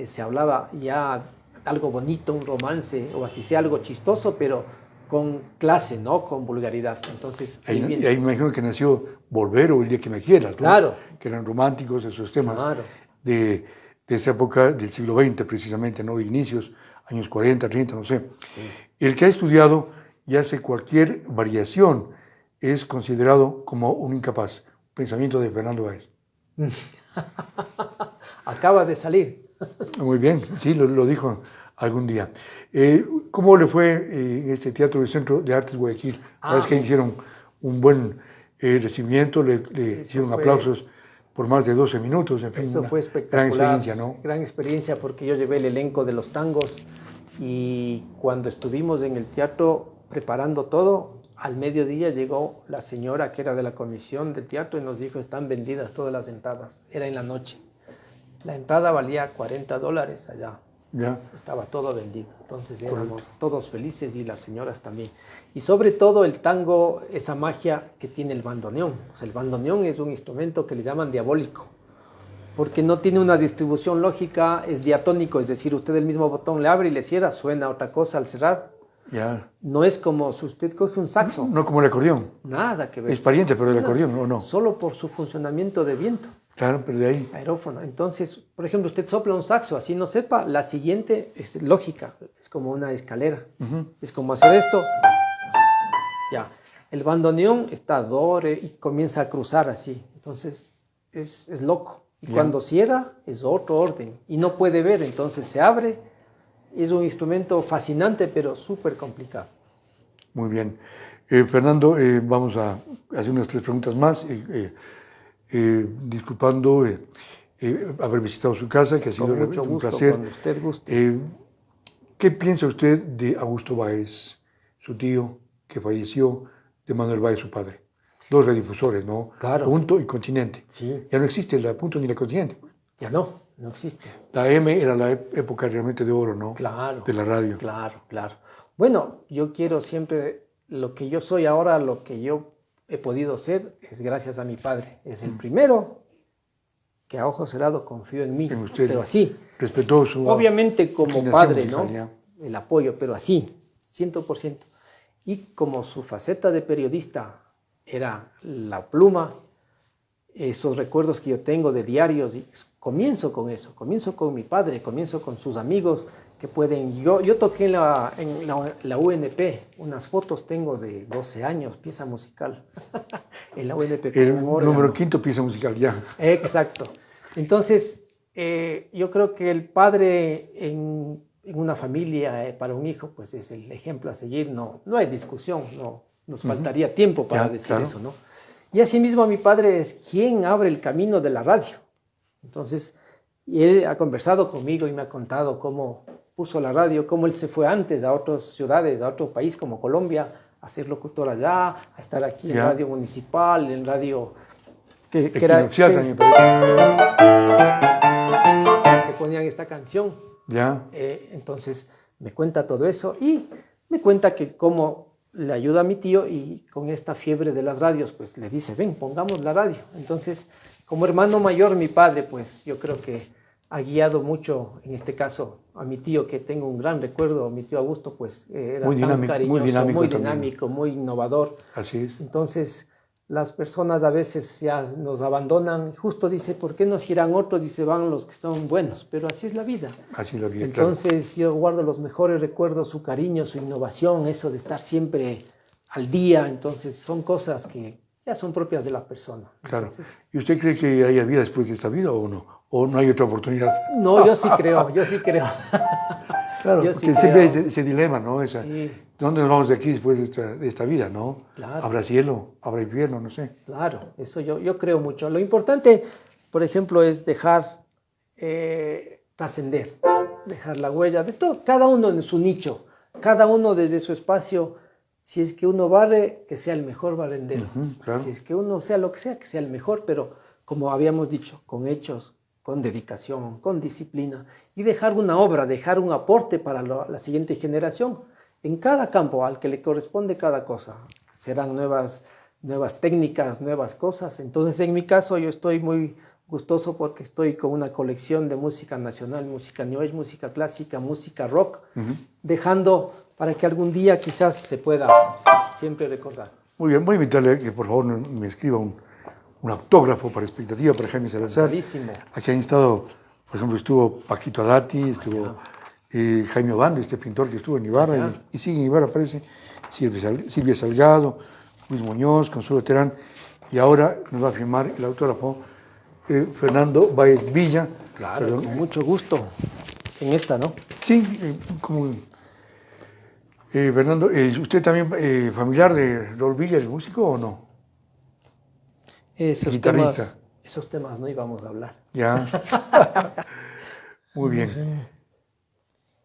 se hablaba ya algo bonito, un romance, o así sea algo chistoso, pero con clase, no con vulgaridad. Entonces, ahí me imagino que nació Volver o El día que me quieras, ¿no? Claro. Que eran románticos esos temas. Claro. De esa época del siglo XX precisamente, ¿no? De inicios, años 40, 30, no sé. Sí. El que ha estudiado y hace cualquier variación es considerado como un incapaz. Pensamiento de Fernando Báez. Acaba de salir. Muy bien, sí, lo dijo algún día. ¿Cómo le fue en este Teatro del Centro de Artes Guayaquil? Sabes que hicieron un buen recibimiento, le hicieron aplausos por más de 12 minutos. En fin, eso fue espectacular. Gran experiencia, ¿no? Gran experiencia porque yo llevé el elenco de los tangos y cuando estuvimos en el teatro preparando todo, al mediodía llegó la señora que era de la comisión del teatro y nos dijo, están vendidas todas las entradas. Era en la noche. La entrada valía $40 allá. Ya. Estaba todo vendido. Entonces éramos todos felices y las señoras también. Y sobre todo el tango, esa magia que tiene el bandoneón. O sea, el bandoneón es un instrumento que le llaman diabólico, porque no tiene una distribución lógica, es diatónico, es decir, usted el mismo botón le abre y le cierra, suena otra cosa al cerrar. Ya. No es como si usted coge un saxo. No como el acordeón. Nada que ver. Es pariente, pero el acordeón, ¿o no? Solo por su funcionamiento de viento. Claro, pero de ahí. Aerófono. Entonces, por ejemplo, usted sopla un saxo, así no sepa, la siguiente es lógica, es como una escalera. Es como hacer esto. Ya. El bandoneón está do, re, y comienza a cruzar así. Entonces, es loco. Y cuando cierra, es otro orden. Y no puede ver, entonces se abre. Es un instrumento fascinante, pero súper complicado. Muy bien. Fernando, vamos a hacer unas 3 preguntas más. Disculpando haber visitado su casa, que ha sido un placer. Cuando usted guste. ¿Qué piensa usted de Augusto Báez, su tío, que falleció, de Manuel Báez, su padre? 2 radiodifusores, ¿no? Claro. Punto y Continente. Sí. Ya no existe la Punto ni la Continente. Ya no existe. La M era la época realmente de oro, ¿no? Claro. De la radio. Claro. Bueno, yo quiero siempre, lo que yo soy ahora, lo que yo he podido ser, es gracias a mi padre. Es el primero que a ojo cerrado confió en mí. En usted. Pero así. Respetó su. Obviamente como padre, ¿no? Ya. El apoyo, pero así, 100%. Y como su faceta de periodista era la pluma, esos recuerdos que yo tengo de diarios, y comienzo con eso, comienzo con mi padre, comienzo con sus amigos que pueden. Yo toqué en la UNP, unas fotos tengo de 12 años, pieza musical, en la UNP. El número 5 pieza musical, ya. Exacto. Entonces, yo creo que el padre en una familia, para un hijo, pues es el ejemplo a seguir, no hay discusión, no nos faltaría tiempo para decir eso, ¿no? Y asimismo mi padre es quien abre el camino de la radio. Entonces, y él ha conversado conmigo y me ha contado cómo puso la radio, cómo él se fue antes a otras ciudades, a otro país como Colombia, a ser locutor allá, a estar aquí en radio municipal, en radio que ponían esta canción. Ya. Entonces me cuenta todo eso y me cuenta que cómo le ayuda a mi tío y con esta fiebre de las radios, pues le dice, ven, pongamos la radio. Entonces, como hermano mayor, mi padre, pues yo creo que ha guiado mucho, en este caso, a mi tío, que tengo un gran recuerdo, mi tío Augusto, pues era Muy tan dinámico, cariñoso, muy también. dinámico, muy innovador. Así es. Entonces, las personas a veces ya nos abandonan, justo dice, ¿por qué nos giran otros? Dice, van los que son buenos, pero así es la vida. Así es la vida, Entonces, yo guardo los mejores recuerdos, su cariño, su innovación, eso de estar siempre al día, entonces son cosas que ya son propias de la persona. Claro. Entonces, ¿Y usted cree que haya vida después de esta vida o no? ¿O no hay otra oportunidad? no, yo sí creo, yo sí creo. Claro, Yo porque sí siempre hay creo. ese dilema, ¿no? Sí, ¿Dónde nos vamos de aquí después de esta vida, no? Claro. ¿Habrá cielo? ¿Habrá infierno? No sé. claro, eso yo creo mucho. Lo importante, por ejemplo, es dejar trascender, dejar la huella de todo, cada uno en su nicho, cada uno desde su espacio. Si es que uno barre, que sea el mejor barrendero. Claro. Si es que uno sea lo que sea el mejor, pero como habíamos dicho, con hechos, con dedicación, con disciplina, y dejar una obra, dejar un aporte para la siguiente generación, en cada campo al que le corresponde cada cosa. Serán nuevas técnicas, nuevas cosas. Entonces, en mi caso, yo estoy muy gustoso porque estoy con una colección de música nacional, música new age, música clásica, música rock, dejando para que algún día quizás se pueda siempre recordar. Muy bien, voy a invitarle a que por favor me escriba un autógrafo para expectativa para Jaime Salazar. Clarísimo. Aquí han estado, por ejemplo, estuvo Paquito Adati, estuvo Jaime Obando, este pintor que estuvo en Ibarra, y sigue en Ibarra, parece, Silvia Salgado, Luis Muñoz, Consuelo Terán, y ahora nos va a firmar el autógrafo Fernando Báez Villa. Claro, con mucho gusto. En esta, ¿no? Sí, como... Fernando, ¿usted también familiar de Raúl Villa, el músico, o no? Guitarrista. Esos temas no íbamos a hablar. Ya. Muy bien.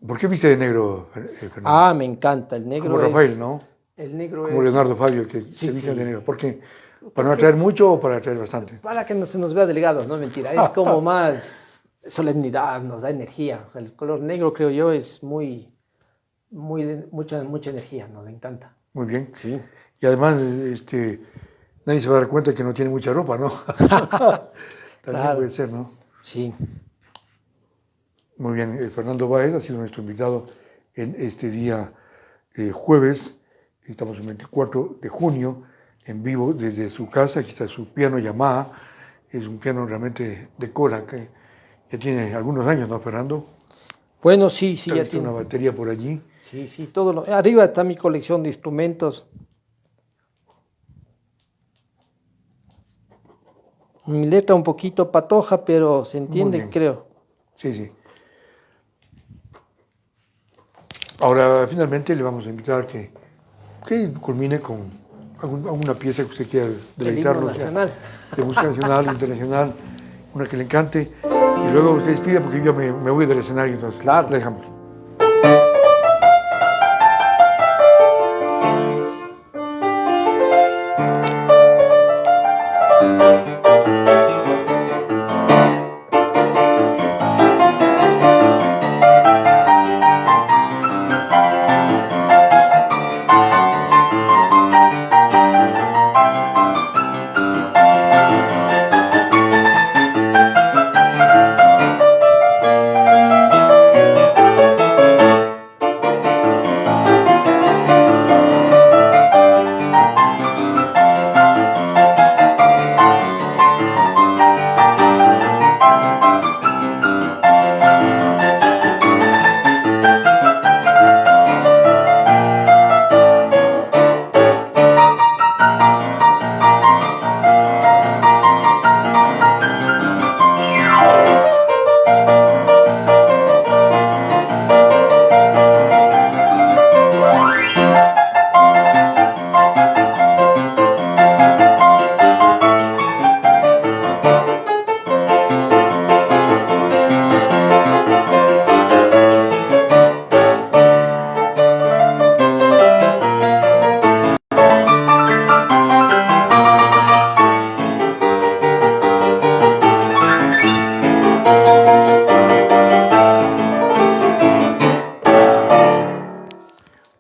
¿Por qué viste de negro, Fernando? Ah, me encanta. El negro Como Rafael, ¿no? El negro Como es... Leonardo Fabio, que Sí, se viste sí. de negro. ¿Por qué? ¿Para no atraer mucho o para atraer bastante? Para que no se nos vea delgados, no mentira. Es como más solemnidad, nos da energía. O sea, el color negro, creo yo, es mucha energía, nos encanta. Muy bien. Sí. Y además, nadie se va a dar cuenta que no tiene mucha ropa, ¿no? También Claro. puede ser, ¿no? Sí. Muy bien. Fernando Báez ha sido nuestro invitado en este día jueves. Estamos el 24 de junio, en vivo desde su casa. Aquí está su piano Yamaha. Es un piano realmente de cola, que ya tiene algunos años, ¿no, Fernando? Bueno, sí, ya Está tiene. una batería por allí. Sí, todo arriba está mi colección de instrumentos. Mi letra un poquito patoja, pero se entiende, bien. creo. Sí, sí. Ahora, finalmente, le vamos a invitar que culmine con alguna pieza que usted quiera deleitarnos. El himno nacional. De música nacional, internacional, una que le encante. Y luego usted despida porque yo me voy del escenario, entonces Claro. le dejamos.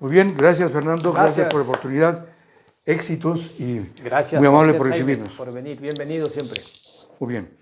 Muy bien, gracias Fernando, gracias Gracias. por la oportunidad, éxitos y Gracias. muy a amable usted, por Jaime, recibirnos. por venir. Bienvenido siempre. Muy bien.